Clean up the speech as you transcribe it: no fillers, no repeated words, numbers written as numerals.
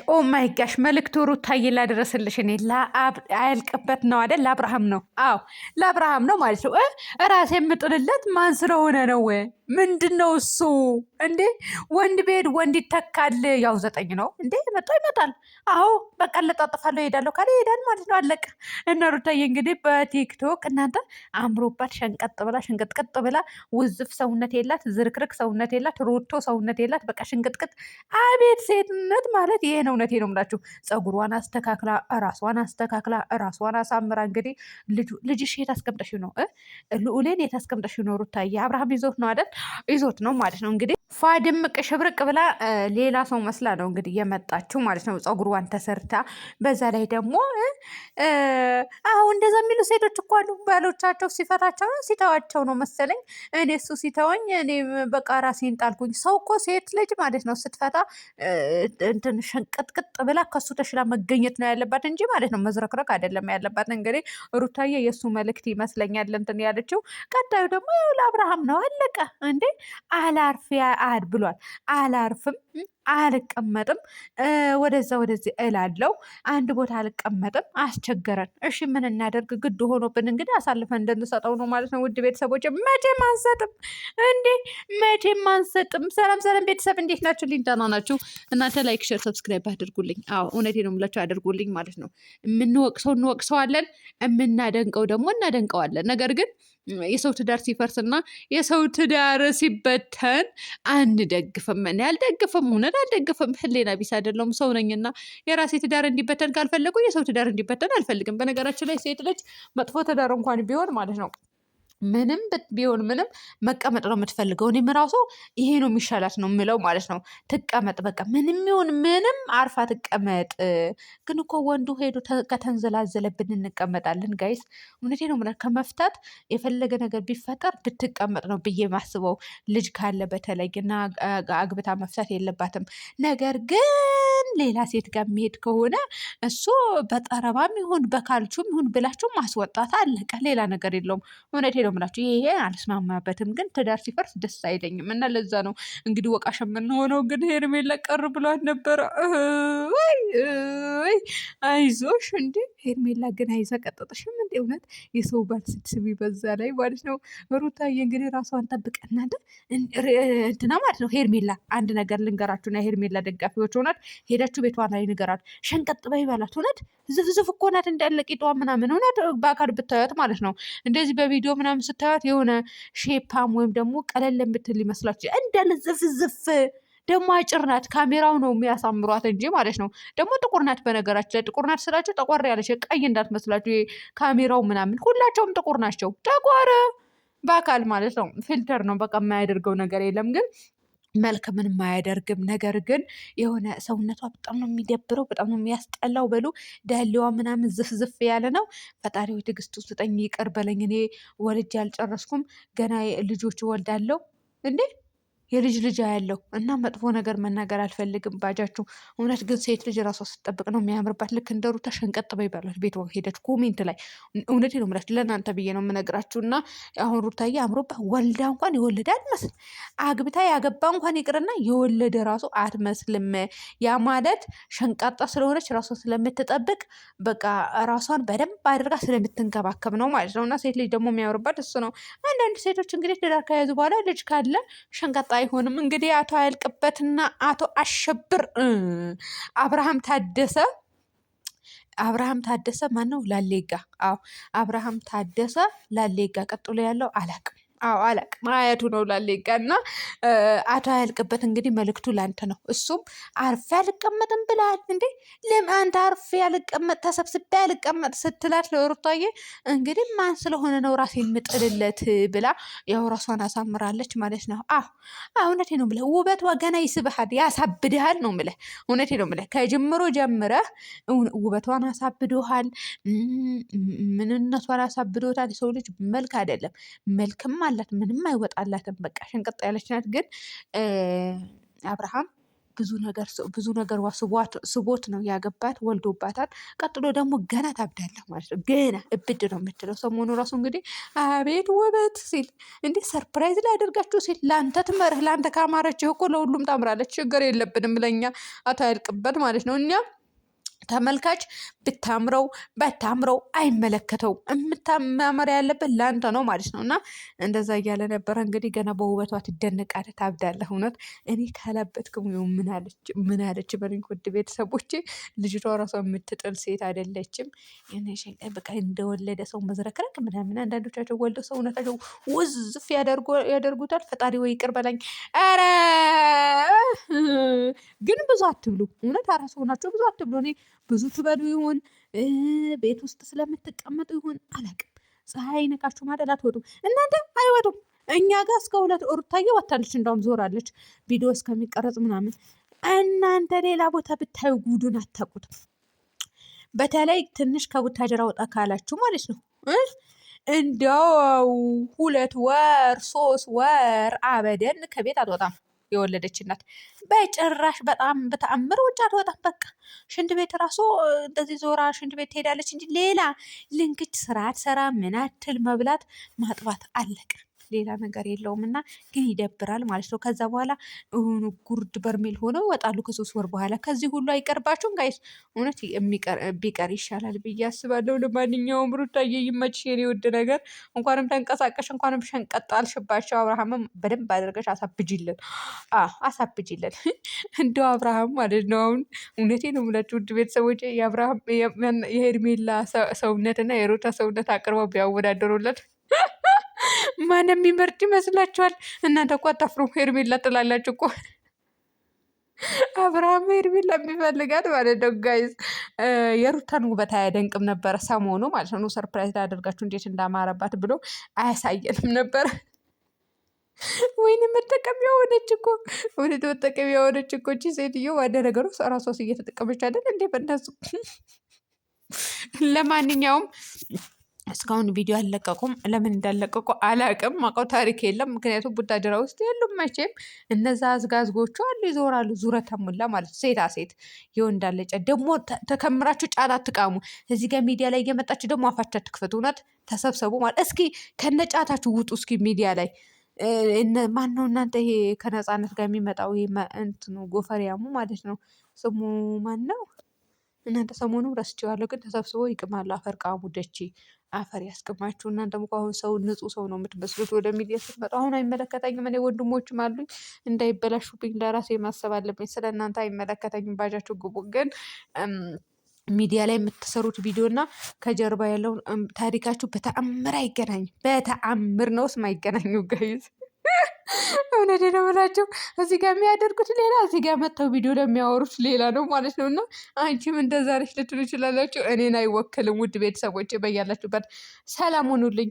ኦ ማይ ጋሽ መልእክቱ ሩታዬ ላደረስልሽ እኔ አያልቅበት ነው አይደል? ለአብርሃም ነው። አዎ ለአብርሃም ነው ማለት ነው። ራሴ የምጥልለት ማን ስለሆነ ነው? ምንድን ነው እሱ እንዴ? ወንድ ቤድ ወንድ ይተካል። ያው 9 ነው እንዴ? መጣ ይመጣል። አዎ በቃ ለጣጥፋለሁ እሄዳለሁ ካለ ይሄዳል ማለት ነው። አለቀ። እና ሩታዬ እንግዲህ በቲክቶክ እናንተ አምሮባት ሸንቀጥቅጥ ብላ ውዝፍ ሰውነት የላት፣ ዝርክርክ ሰውነት የላት፣ ሩቶ ሰውነት የላት። በቃ ሽንቅጥቅጥ። አቤት ሴትነት ማለት ይሄ ነው። እውነቴ ነው የምላችሁ። ፀጉሯን አስተካክላ ራሷን አሳምራ እንግዲህ ልጅሽ የት አስቀምጠሽው ነው? ልዑሌን የት አስቀምጠሽው ነው? ሩታዬ አብርሃም ይዞት ነው አይደል? ይዞት ነው ማለት ነው እንግዲህ ፋድምቅ ሽብርቅ ብላ ሌላ ሰው መስላ ነው እንግዲህ የመጣችው ማለት ነው። ፀጉሯን ተሰርታ በዛ ላይ ደግሞ እንደዛ የሚሉ ሴቶች እኮ አሉ። ባሎቻቸው ሲፈታቸው ነው ሲተዋቸው ነው መሰለኝ። እኔ እሱ ሲተወኝ እኔ በቃ ራሴን ጣልኩኝ። ሰው እኮ ሴት ልጅ ማለት ነው ስትፈታ እንትን ሸንቀጥቅጥ ብላ ከሱ ተሽላ መገኘት ነው ያለባት እንጂ ማለት ነው መዝረክረክ አይደለም ያለባት። እንግዲህ ሩታዬ የእሱ መልእክት ይመስለኛል እንትን ያለችው። ቀጣዩ ደግሞ ያው ለአብርሃም ነው። አለቀ እንዴ። አላርፊያ ብሏል። አላርፍም፣ አልቀመጥም፣ ወደዛ ወደዚህ እላለው፣ አንድ ቦታ አልቀመጥም። አስቸገረን። እሺ ምን እናደርግ? ግድ ሆኖብን እንግዲህ አሳልፈን እንድንሰጠው ነው ማለት ነው። ውድ ቤተሰቦች መቼም አንሰጥም እንዴ፣ መቼም አንሰጥም። ሰላም ሰላም ቤተሰብ እንዴት ናችሁ? ደህና ናችሁ? እናንተ ላይክ፣ ሼር፣ ሰብስክራይብ አድርጉልኝ። አዎ እውነቴ ነው የምላችሁ አድርጉልኝ ማለት ነው። የምንወቅሰው እንወቅሰዋለን፣ የምናደንቀው ደግሞ እናደንቀዋለን። ነገር ግን የሰው ትዳር ሲፈርስና የሰው ትዳር ሲበተን አንደግፍም። እኔ አልደግፍም፣ እውነት አልደግፍም። ህሌና ቢስ አይደለሁም፣ ሰው ነኝና የራሴ ትዳር እንዲበተን ካልፈለጉ የሰው ትዳር እንዲበተን አልፈልግም። በነገራችን ላይ ሴት ልጅ መጥፎ ትዳር እንኳን ቢሆን ማለት ነው ምንም ቢሆን ምንም መቀመጥ ነው የምትፈልገው። እኔም ራሱ ይሄ ነው የሚሻላት ነው የምለው ማለት ነው። ትቀመጥ በቃ ምንም ይሁን ምንም አርፋ ትቀመጥ። ግን እኮ ወንዱ ሄዶ ከተንዘላዘለብን እንቀመጣለን ጋይስ። እውነቴ ነው የምልህ ከመፍታት የፈለገ ነገር ቢፈጠር ብትቀመጥ ነው ብዬ ማስበው። ልጅ ካለ በተለይ እና አግብታ መፍታት የለባትም። ነገር ግን ሌላ ሴት ጋር የሚሄድ ከሆነ እሱ በጠረባም ይሁን በካልቹም ይሁን ብላችሁ ማስወጣት አለቀ። ሌላ ነገር የለውም። እውነቴ ነው የምላችሁ። ይሄ አልስማማበትም። ግን ትዳር ሲፈርስ ደስ አይለኝም እና ለዛ ነው እንግዲህ ወቃሽ የምንሆነው። ግን ሄርሜላ ቀር ብሏት ነበረ። አይዞሽ እንዴ ሄርሜላ ግን አይዘቀጥጥሽም እንዴ? እውነት የሰው ባል ስትስቢ በዛ ላይ ማለት ነው። ሩታዬ እንግዲህ ራሷን ጠብቀ እናንተ እንትና ማለት ነው። ሄርሜላ አንድ ነገር ልንገራችሁና የሄርሜላ ደጋፊዎች ሆናት ሄዳችሁ ቤቷ ላይ ንገራት። ሸንቀጥ በይ በላት። እውነት ዝፍዝፍ እኮ ናት እንዳለ ቂጧ ምናምን። እውነት በአካል ብታዩት ማለት ነው እንደዚህ በቪዲዮ ምናምን ስታዩት የሆነ ሼፓም ወይም ደግሞ ቀለል የምትል ይመስላችሁ እንዳለ ዝፍዝፍ። ደግሞ አጭር ናት። ካሜራው ነው የሚያሳምሯት እንጂ ማለት ነው። ደግሞ ጥቁር ናት። በነገራችን ላይ ጥቁር ናት ስላችሁ ጠቆር ያለች ቀይ እንዳትመስላችሁ። ካሜራው ምናምን ሁላቸውም ጥቁር ናቸው። ጠቆር በአካል ማለት ነው። ፊልተር ነው በቃ የማያደርገው ነገር የለም። ግን መልክ ምንም አያደርግም። ነገር ግን የሆነ ሰውነቷ በጣም ነው የሚደብረው፣ በጣም ነው የሚያስጠላው። በሉ ዳሌዋ ምናምን ዝፍዝፍ ያለ ነው። ፈጣሪው ትዕግስቱ ስጠኝ፣ ይቅር በለኝ። እኔ ወልጄ አልጨረስኩም ገና ልጆች እወልዳለሁ እንዴ የልጅ ልጅ ያለው እና መጥፎ ነገር መናገር አልፈልግም። ባጃችሁ እውነት ግን ሴት ልጅ ራሷ ስትጠብቅ ነው የሚያምርባት። ልክ እንደ ሩታ ሸንቀጥ በይ ባሏት ቤት ሄደች ኮሜንት ላይ እውነቴ ነው የምላችሁ። ለእናንተ ብዬ ነው የምነግራችሁ። እና አሁን ሩታዬ አምሮባት ወልዳ እንኳን የወለደ አትመስል። አግብታ ያገባ እንኳን ይቅርና የወለደ ራሱ አትመስልም። ያ ማለት ሸንቃጣ ስለሆነች ራሷ ስለምትጠብቅ በቃ ራሷን በደንብ አድርጋ ስለምትንከባከብ ነው ማለት ነው። እና ሴት ልጅ ደግሞ የሚያምርባት እሱ ነው። አንዳንድ ሴቶች እንግዲህ ትዳር ከያዙ በኋላ ልጅ ካለ ሸንቃጣ አይሆንም። እንግዲህ አቶ አያልቅበትና አቶ አሸብር አብርሃም ታደሰ ማን ነው? ላሌጋ። አዎ አብርሃም ታደሰ ላሌጋ። ቀጥሎ ያለው አላቅም። አዎ አላቅም። አያቱ ነው ላሌጋ። እና አቶ አያልቅበት እንግዲህ መልእክቱ ላንተ ነው። እሱም አርፌ አልቀመጥም ብላል እንዴ። ለምን አንተ አርፌ አልቀመጥ ተሰብስቤ አልቀመጥ ስትላት ለሩታዬ እንግዲህ ማን ስለሆነ ነው ራሴ የምጥልለት ብላ ያው ራሷን አሳምራለች ማለት ነው። እውነቴ ነው የምልህ ውበቷ ገና ይስብሃል፣ ያሳብድሃል ነው የምልህ። እውነቴ ነው የምልህ ከጅምሮ ጀምረህ ውበቷን አሳብዶሃል፣ ምንነቷን አሳብዶታል። የሰው ልጅ መልክ አይደለም መልክም አላት ምንም አይወጣላትም። በቃ ሸንቀጥ ያለች ናት። ግን አብርሃም ብዙ ነገር ስቦት ነው ያገባት፣ ወልዶባታል። ቀጥሎ ደግሞ ገና ታብዳለህ ማለት ነው። ገና እብድ ነው የምትለው። ሰሞኑ ራሱ እንግዲህ አቤት ውበት ሲል እንዲህ ሰርፕራይዝ ላደርጋችሁ ሲል ለአንተ ትመርህ፣ ለአንተ ካማረችህ እኮ ለሁሉም ታምራለች። ችግር የለብንም ለእኛ አታያልቅበት ማለት ነው። እኛ ተመልካች ብታምረው ባታምረው አይመለከተውም። የምታማመር ያለበት ለአንተ ነው ማለት ነው። እና እንደዛ እያለ ነበረ እንግዲህ ገና በውበቷ ትደነቃለህ፣ ታብዳለህ። እውነት እኔ ካላበትክም ምን አለች በሉኝ ውድ ቤተሰቦቼ። ልጅቷ ራሷ የምትጥል ሴት አይደለችም። በቃ እንደወለደ ሰው መዝረክረክ ምናምን። አንዳንዶቻቸው ወልደው ሰውነታቸው ውዝፍ ያደርጉታል። ፈጣሪ ወይ ይቅር በላኝ። ኧረ ግን ብዙ አትብሉ። እውነት አራስ ሆናቸው ብዙ አትብሉ። እኔ ብዙ ትበሉ ይሆን ቤት ውስጥ ስለምትቀመጡ ይሆን አላውቅም። ፀሐይ ነካችሁ ማደል አትወጡም እናንተ፣ አይወጡም። እኛ ጋር እስከ 2 ሩታዬ ወታለች፣ እንዳውም ዞራለች ቪዲዮ እስከሚቀረጽ ምናምን። እናንተ ሌላ ቦታ ብታዩ ጉዱን አታውቁትም። በተለይ ትንሽ ከቡታጀራ ወጣ ካላችሁ ማለት ነው እንዲያው 2 ወር 3 ወር አበደን ከቤት አትወጣም የወለደች እናት በጭራሽ። በጣም በተአምር ውጭ አትወጣም። በቃ ሽንት ቤት ራሱ እንደዚህ ዞራ ሽንት ቤት ትሄዳለች እንጂ ሌላ ልንክች ስራ አትሰራ። ምን አትል መብላት ማጥባት አለቀ። ሌላ ነገር የለውም። እና ግን ይደብራል ማለት ነው። ከዛ በኋላ ጉርድ በርሜል ሆነው ይወጣሉ ከ3 ወር በኋላ። ከዚህ ሁሉ አይቀርባችሁም ጋይስ? እውነት ቢቀር ይሻላል ብዬ አስባለሁ። ለማንኛውም ሩታዬ ይመችሽ የኔ ውድ ነገር። እንኳንም ተንቀሳቀሽ፣ እንኳንም ሸንቀጥ አልሽባቸው። አብርሃምም በደንብ አድርገሽ አሳብጅልን፣ አሳብጅልን እንደው አብርሃም ማለት ነው። አሁን እውነቴ ነው የምላችሁ ውድ ቤተሰቦች፣ የአብርሃም የሄርሜላ ሰውነት እና የሩታ ሰውነት አቅርበው ቢያወዳደሩለት ማን የሚመርጥ ይመስላችኋል? እናንተ እኮ አታፍሩም። ሄርሜላ ትላላችሁ እኮ። አብርሃም ሄርሜላ የሚፈልጋት ማለት ነው ጋይዝ። የሩታን ውበት አያደንቅም ነበረ ሰሞኑ ማለት ነው። ሰርፕራይዝ ላደርጋችሁ እንዴት እንዳማረባት ብሎ አያሳየንም ነበረ። ወይኔ መጠቀሚያ ሆነች እኮ፣ ወደ መጠቀሚያ ሆነች እኮ እቺ ሴትዮ። ዋደ ነገሩ ራሷስ እየተጠቀመች አይደል እንዴ በእነሱ። ለማንኛውም እስካሁን ቪዲዮ አልለቀቁም። ለምን እንዳለቀቁ አላቅም። ማውቀው ታሪክ የለም። ምክንያቱም ቡታጀራ ውስጥ የሉም መቼም። እነዛ አዝጋዝጎቹ አሉ፣ ይዞራሉ። ዙረተ ሙላ ማለት ሴታ ሴት ይኸው እንዳለጨ። ደግሞ ተከምራችሁ ጫት አትቃሙ። እዚህ ጋር ሚዲያ ላይ እየመጣችሁ ደግሞ አፋቻ ትክፈቱ። እውነት ተሰብሰቡ ማለት እስኪ ከነጫታችሁ ውጡ። እስኪ ሚዲያ ላይ ማን ነው እናንተ? ይሄ ከነፃነት ጋር የሚመጣው እንትኑ ጎፈሪያሙ ማለት ነው። ስሙ ማን ነው? እናንተ ሰሞኑ ረስቼዋለሁ፣ ግን ተሰብስበው ይቅማሉ። አፈር ቃሙ ደቼ አፈር ያስቅማችሁ። እናንተም እኮ አሁን ሰው ንጹህ ሰው ነው የምትመስሉት ወደ ሚዲያ ስትመጡ። አሁን አይመለከተኝም። እኔ ወንድሞችም አሉኝ እንዳይበላሹብኝ ለራሴ ማሰብ አለብኝ። ስለ እናንተ አይመለከተኝም። ባጃችሁ ግቡ። ግን ሚዲያ ላይ የምትሰሩት ቪዲዮ እና ከጀርባ ያለውን ታሪካችሁ በተአምር አይገናኝም። በተአምር ነው ስም አይገናኙ ጋይዝ። እውነት ነው ብላቸው እዚህ ጋር የሚያደርጉት ሌላ፣ እዚህ ጋር መጥተው ቪዲዮ ለሚያወሩት ሌላ ነው ማለት ነው። እና አንቺም እንደዛ ነሽ ልትሉ ይችላላችሁ። እኔን አይወክልም። ውድ ቤተሰቦች በያላችሁበት ሰላም ሁኑልኝ።